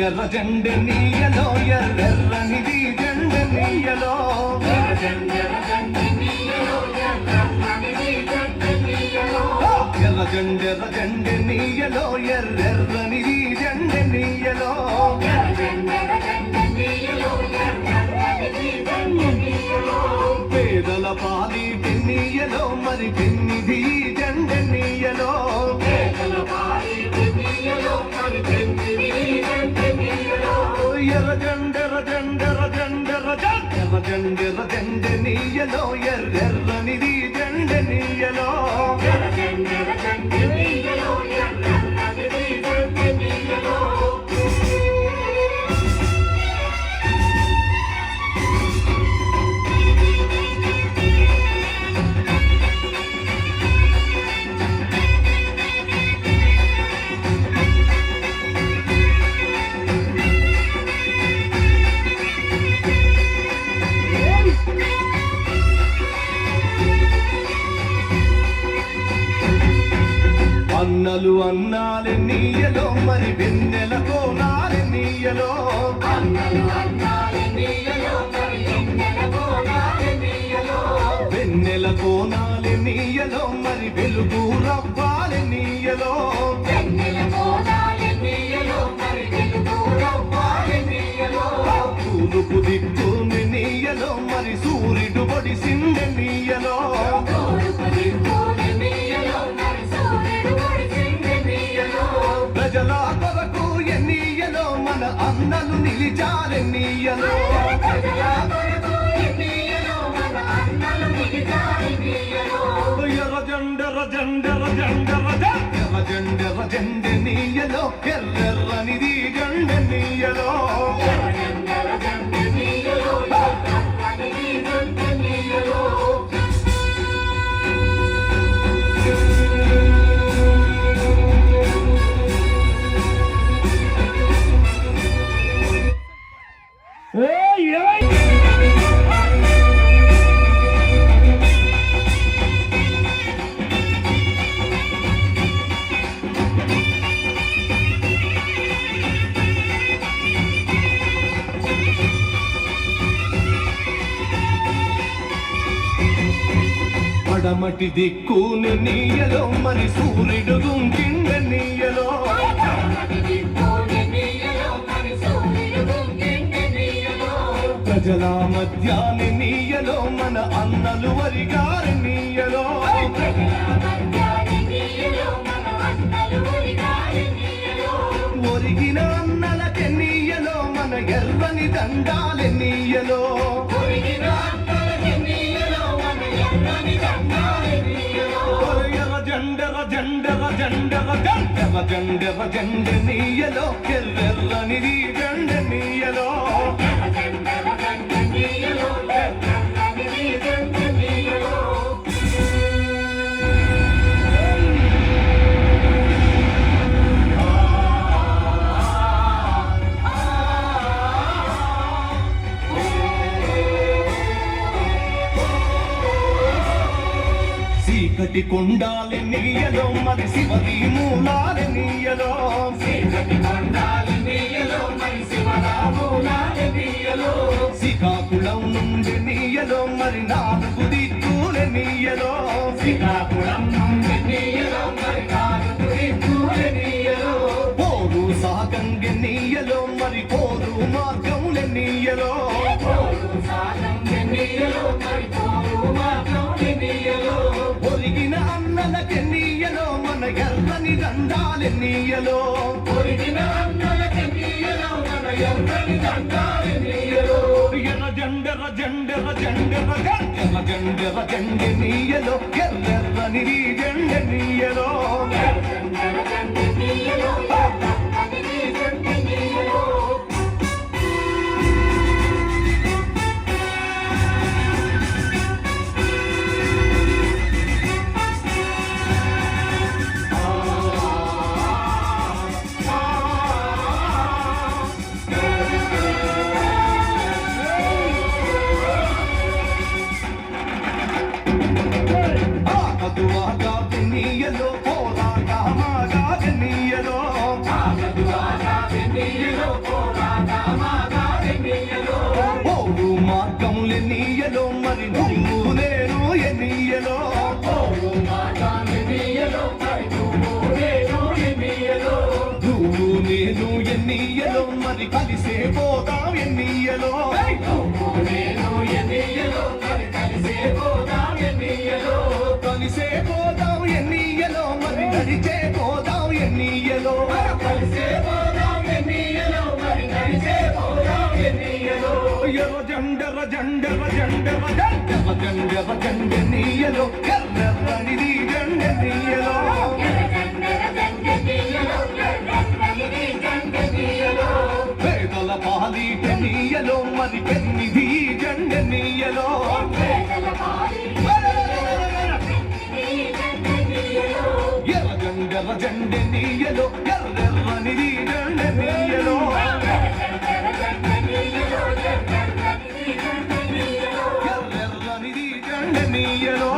ఎర్ర జెండ నీయలో ఎర్రెర్రనిది జెండ నీయలో ఎర్ర జెండ నీయలో ఎర్రెర్రనిది జెండ నీయలో పేదల పాలి పెన్నీయలో మరి పెన్నిది జెండ నీయలో ఎర్ర జెండ నీయలో ఎర్రెర్రనిది జెండ నీయలో అన్నలు అన్నాలే నీయలో మరి వెన్నెల కోనాలే నీయలో వెన్నెల కోనాలే నీయలో మరి వెలుగు రవ్వాలే నీయలో తూలుపు దిక్కుని నీయలో మరి సూర్యుడు పొడిసిందె నీయలో ప్రజల కొరకు ఎన్నీయలో మన అన్నలు నిలిచారే నీయలో ఎర్ర జెండ నీయలో ఎర్రెర్రనిది జెండ నీయలో పడమటి దిక్కుని నీయలో మరి సూర్యుడు గుంకిండ నీయలో ప్రజల మధ్యాని నీయలో మన అన్నలు వరిగారి నీయలో ఒరిగిన అన్నలకి నీయలో మన ఎర్రని దండాలి నీయలో ఎర్ర జెండ నీయలో ఎర్రెర్రనిది జెండ నీయలో చీకటి కొండాలి నీయలో మరి శివది మూలాలి నీయలో శ్రీకాకుళం నుండి నీయలో మరి నాలుగు దిక్కుల నీయలో పోరు సాగంగ నీయలో మరి పోరు మార్గముల నీయలో ఒరిగిన అన్నలకి నీయలో మన ఎర్రని దండాలి నీయలో ఎర్ర జెండ నీయలో ఎర్రెర్రనిది జెండ నీయలో పోవు మార్గములెన్నియలో మరి నువ్వు నేను ఎన్నియలో నువ్వు నేను ఎన్నియలో మరి కలిసే పోదాం ఎన్నియలో కలిసే పోదాం ఎన్నియలో మరి నడిచే పోదాం ఎన్నియలో ఎర్ర జండర జండర జండర జండర జండర జండనీయలో ఎర్రనిది జండనీయలో పేదల పాలిటనీయలో మరి పెన్నిది జండనీయలో ఎర్ర జండర జండనీయలో ఎర్రనిది జండనీయలో ఎర్రనిది జండనీయలో